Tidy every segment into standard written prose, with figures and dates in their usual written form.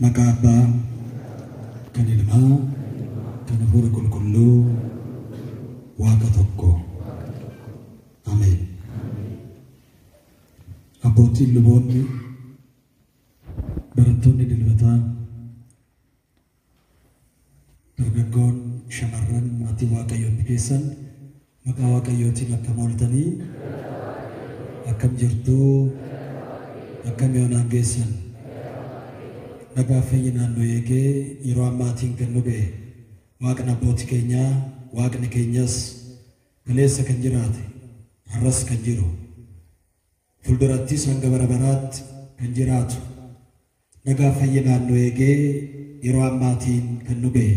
Maqaa Abbaa, kan Ilmaa, kan Hafuura Qulqulluu, Waaqa tokko. Ameen. Abbootiin luboonni, barattoonni dilbataa, dargaggoon, shamarran maatii Waaqayyoon keessan maqaa Waaqayyootiin akkam ooltanii, akkam jirtuu, akkam yoonaan geessan. Nagaa fayyinaan nu eegee yeroo ammaatiin kan nu ga'e Waaqni abbootii keenyaa, Waaqni keenyas kaleessa kan jiraate, har'as kan jiru, fuuldurattis hanga bara baraatti kan jiraatu. Nagaa fayyinaan nu eegee yeroo ammaatiin kan nu ga'e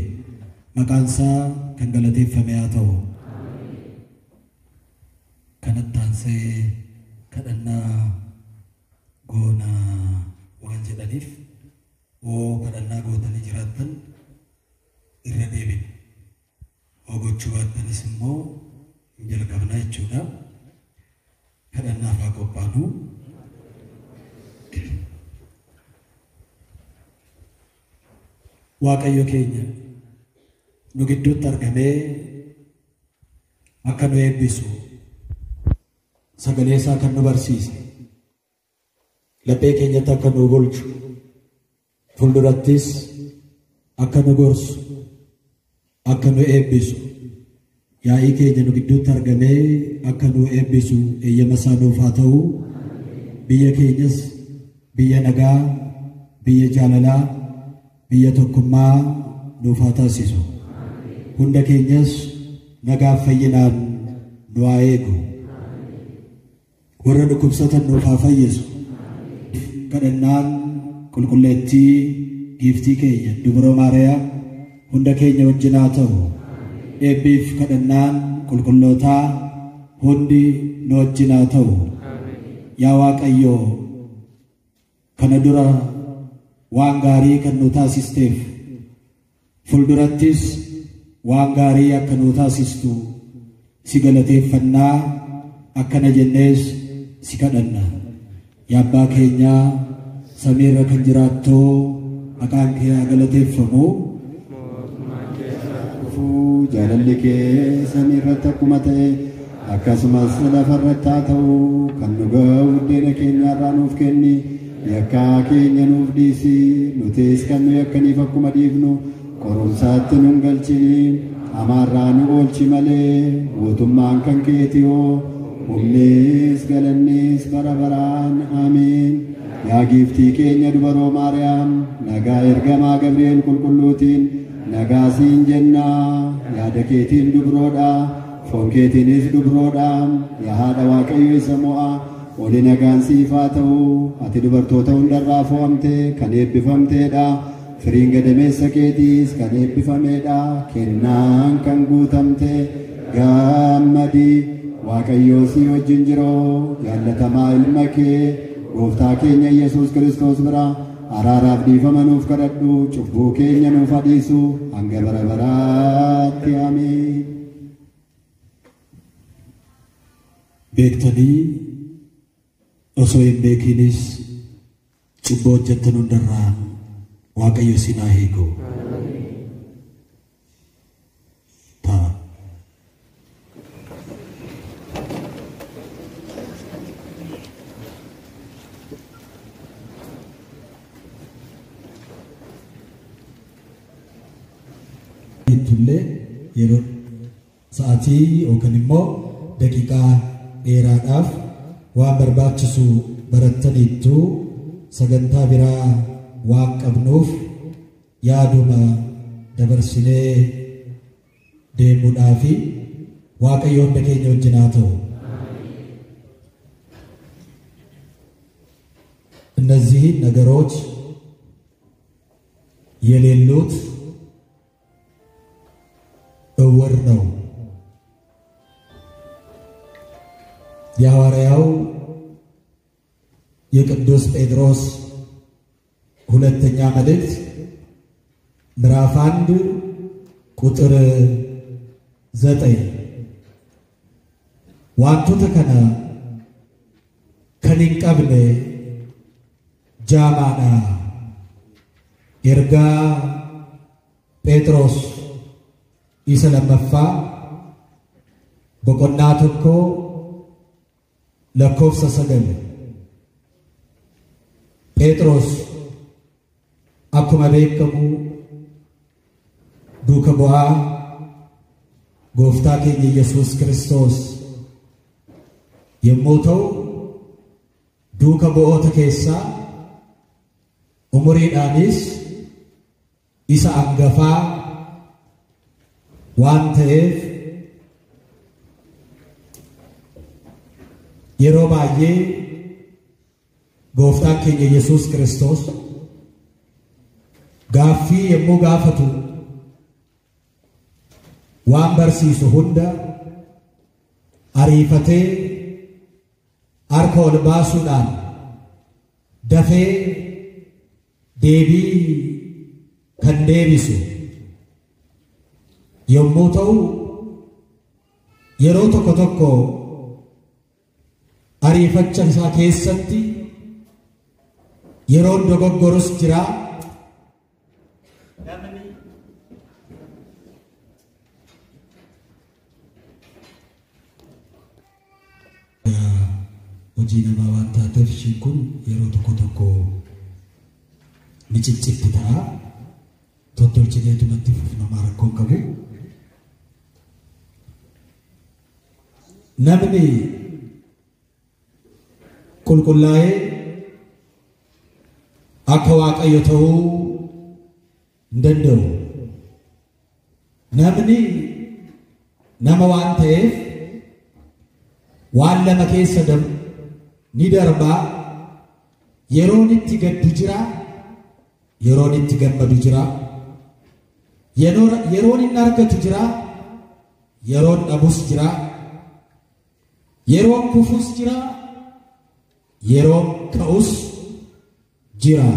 maqaan isaa kan galateeffame haa ta'u. Kanatti aansee kadhannaa goonaa waan jedhaniif kadhannaa gootanii jiraattan irra deebin. Gochuu baattanis immoo hin jalqabnaa jechuudha. Kadhannaaf haa qophaa'nu. Waaqayyo keenya nu gidduutti argamee akka nu eebbisu sagalee isaa kan nu barsiise, laphee keenyatti akka nu bulchu, fuuldurattis akka nu gorsu, akka nu eebbisu, yaa'ii keenya nu gidduutti argamee akka nu eebbisu eeyyama isaa nuuf haa ta'u. Biyya keenyas biyya nagaa, biyya jaalalaa, biyya tokkummaa nuuf haa taasisu. Hunda keenyas nagaaf fayyinaan nu haa eegu. Warra dhukkubsatan nuuf haa fayyisu. Kadhannaan qulqulleettii giiftii keenya Dubroo Maariyaam hunda keenya wajjin haa ta'u. Eebbiif kadhannaan qulqullootaa hundi nu wajjin haa ta'u. Yaa Waaqayyo, kana dura waan gaarii kan nu taasisteef, fuuldurattis waan gaarii akka nu taasistu si galateeffannaa, akkana jennees si kadhanna. Yaa Abbaa keenyaa samiirra kan jiraattu, maqaan kee haa galateeffamu. Jaalalli kee samiirratti akkuma ta'e akkasumas lafarratti haa ta'u. Kan nu ga'u buddeena keenyaarraa nuuf kenni, yakkaa keenya nuuf dhiisi, nutis kan nu yakkaniif akkuma dhiifnu qorumsaatti nun galchini, hamaarraa nu oolchi malee. Mootummaan kan keeti yoo, humnis galannis bara baraan. Ameen. Yaa giiftii keenya Dubroo Maariyaam, nagaa ergamaa Gabri'eel qulqulluutiin nagaa siin jennaa. Yaada keetiin dubroodha, foon keetiinis dubroodha. Yaa haadha Waaqayyo isa mo'aa, oli nagaan siif haa ta'u. Ati dubartoota hundarraa fo'amte kan eebbifamteedha. Firiin gadameessa keetiis kan eebbifameedha. Kennaan kan guutamte gammadi. Waaqayyo si wajjin jiroo, jaallatamaa ilma kee gooftaa keenya Yesuus Kiristoos bira araaraaf dhiifama nuuf kadhadhu, cubbuu keenya nuuf dhiisu hanga bara baraatti. Ameen. Beektanii osoo hin beekinis cubbuu hojjettan hundarraa Waaqayyo isin haa eegu. Itullee yeroo sa'aatii yookaan immoo daqiiqaa dheeraadhaaf waan barbaachisu barattaniittu sagantaa biraa waan qabnuuf yaaduma dabarsinee deemuudhaa fi Waaqayyo hunda keenya wajjin haa ta'u. እነዚህ ነገሮች የሌሉት እውር ነው። የሐዋርያው የቅዱስ ጴጥሮስ ሁለተኛ መልእክት ምዕራፍ 1 ቁጥር 9 wantoota kana kan hin qabne jaamaadha ergaa Phexros isa lammaffaa boqonnaa tokko lakkoofsa 9. Phexros akkuma beekamu duuka bu'aa gooftaa keenya Yesuus Kiristoos yommuu ta'u, duuka bu'oota keessaa umuriidhaanis isa hangafaa waan ta'eef yeroo baay'ee gooftaan keenya Yesuus Kiristoos gaaffii yommuu gaafatu waan barsiisu hunda ariifatee harka ol baasuudhaan dafee deebii kan deebisu yommuu ta'u, yeroo tokko tokko ariifacha isaa keessatti yeroo dogoggorus jira. Hojii namaa waan taateef ishiin kun yeroo tokko tokko ni cicciti ta'a. Tottolchineetumatti fufnamaa rakkoon qabu. Namni qulqullaa'ee akka Waaqayyo ta'uu hin danda'u. Namni nama waan ta'eef waan lama keessa ni darbaa. Yeroon itti gaddu jira, yeroon itti gammadu jira. Yeroon inni argatu jira, yeroon dhabus jira. Yeroon kufus jira, yeroon ka'us jira.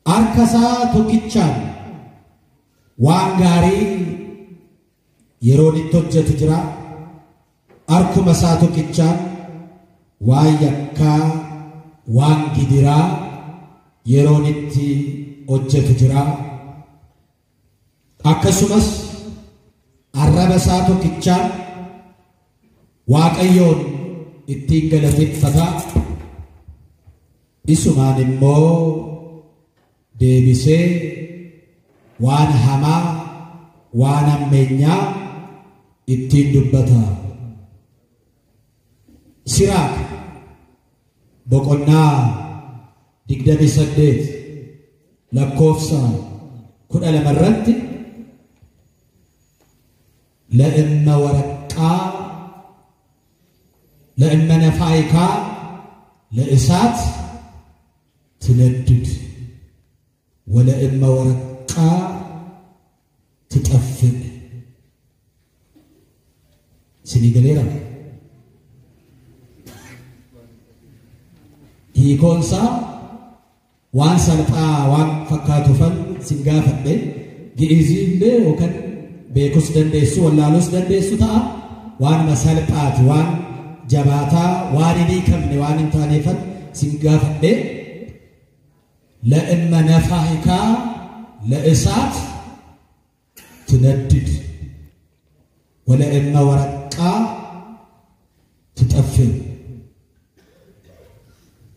Harka isaa tokkichaan waan gaarii yeroon itti hojjetu jira. Harkuma isaa tokkichaan waan yakkaa, waan gidiraa yeroon itti hojjetu jira. Akkasumas arraba isaa tokkichaan Waaqayyoon ittiin galateeffata. Isumaan immoo deebisee waan hamaa, waan hammeenyaa ittiin dubbata. Siraak boqonnaa 28 lakkoofsa 12 irratti la'imma waraqqaa لأن نفعك لإسات تندد ولأن ورقا تتأفن سيني قليلا هي كونسا وان سلطا وان فكاتو فن سنغافت بي جئزين بي وكان بيكوس دندسو واللالوس دندسو تا وان مسالطات وان جباتا واني كم نوان تانيفت سنغافت لأن نفعك لإسات تندد ولأن ورقا تتأفل.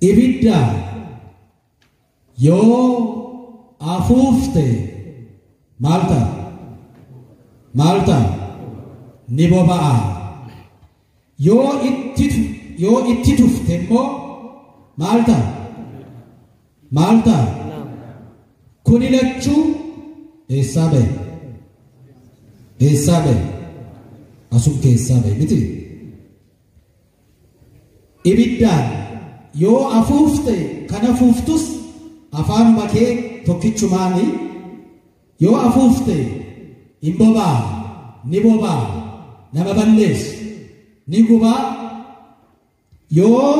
إبدا يو أفوفت مالتا نبوبا yoo itti tufte immoo maalta kuni lachuu eessaa bahe asum keessaa bahe miti. Ibiddaan yoo afuufte kan afuuftus afaanuma kee tokkichumaani yoo afuufte hin bobaa ni bobaa nama balleessu ni gubaa. Yoo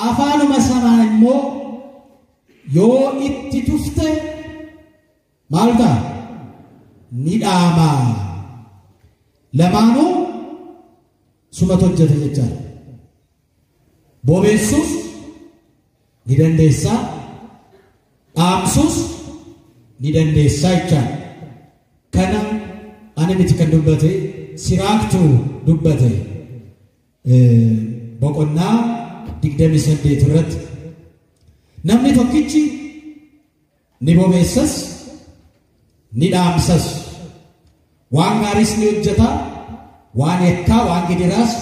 afaanuma sanaan immoo yoo itti tufte maalta ni dhaamaa. Lamaanuu sumatu hojjeta jechaadha. Bobeessuus ni dandeessaa, amsus ni dandeessaa jecha kana ani miti kan dubbate siraaktu dubbate boqonnaa 28 irratti namni tokkichi ni bobeessas ni dhaamsas waan gaariis ni hojjeta waan yakkaa waan gidiraas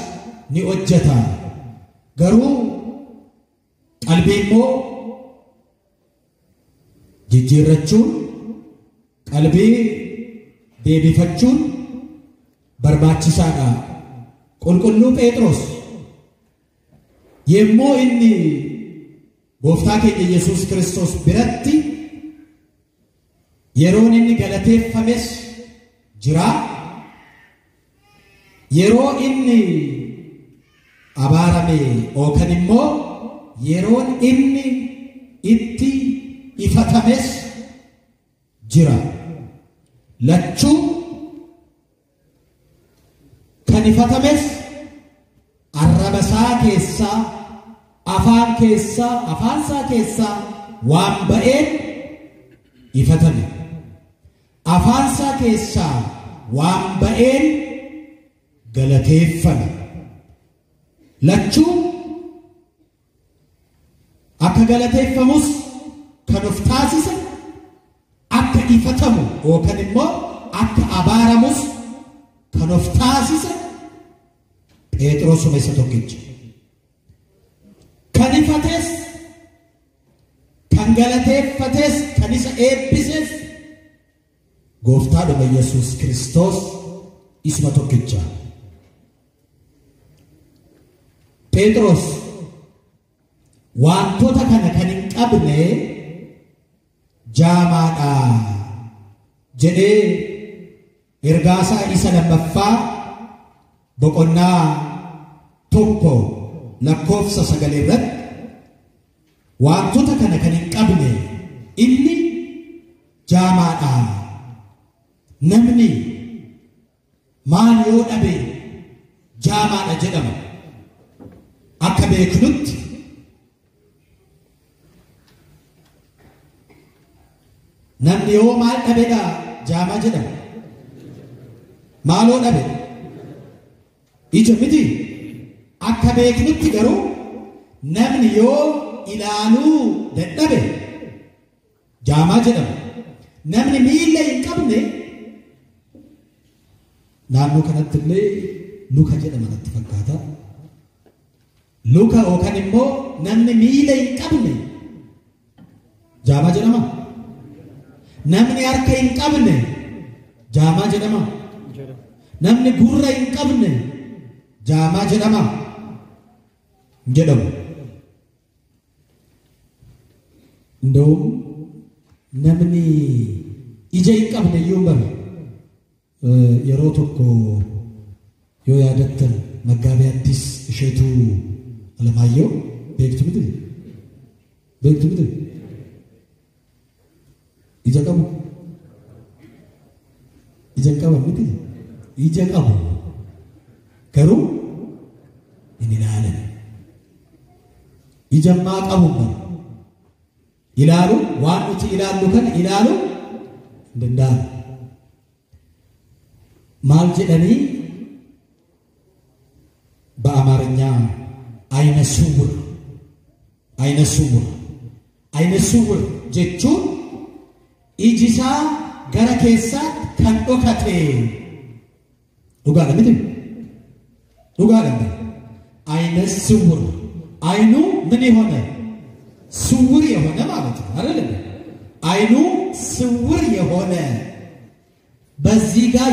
ni hojjeta garuu qalbii immoo jijjiirrachuun qalbii deebifachuun barbaachisaadha. Qulqulluu Phexros yemmuu inni gooftaa keenya Yesuus Kiristoos biratti yeroon inni galateeffames jira yeroo inni abaarame yookaan immoo yeroon inni itti ifatames jira lachuu kan ifatames arrabasaa keessaa afaansaa keessaa waan ba'een ifatame afaansaa keessaa waan ba'een galateeffame lachuu akka galateeffamus kan of taasise akka ifatamu yookaan immoo akka abaaramus kan of taasise Phexrosuma isa tokkicha kan ifates kan galateeffates kan isa eebbises gooftaadhuma Yesuus Kiristoos isuma tokkicha Phexros wantoota kana kan hin qabne jaamaadha jedhee ergaasaa isa lammaffaa boqonnaa 1 lakkoofsa 9 irratti wantoota kana kan hin qabne inni jaamaadha namni maal yoo dhabe jaamaadha jedhama akka beeknutti namni yoo maal dhabedha jaamaa jedhama maaloo dhabe ija miti akka beeknutti garuu namni yoo ilaaluu dadhabe jaamaa jedhama namni miila hin qabne naannoo kanatti illee luka jedhama natti fakkaata luka yookaan immoo namni miila hin qabne jaamaa jedhama namni harka hin qabne jaamaa jedhama namni gurra hin qabne jaamaa jedhama jedhamu እንደውም namni ija hin qabne iyyuu bara yeroo tokko yoo yaadattan Maggaabii Addis Isheetuu Alamaayyoo beektu miti ija qabu ija qabu miti ija qabu garuu hin ilaalan ija maa qabu ilaalu waan nuti ilaallu kana ilaalu danda'an maal jedhanii በአማርኛ አይነ ስውር jechuun ijisaa gara keessaa kan dhokate dhugaadha miti dhugaadha አይነ ስውር አይኑ ምን የሆነ ስውር የሆነ ማለት ነው አይደል አይኑ ስውር የሆነ በዚህ ጋር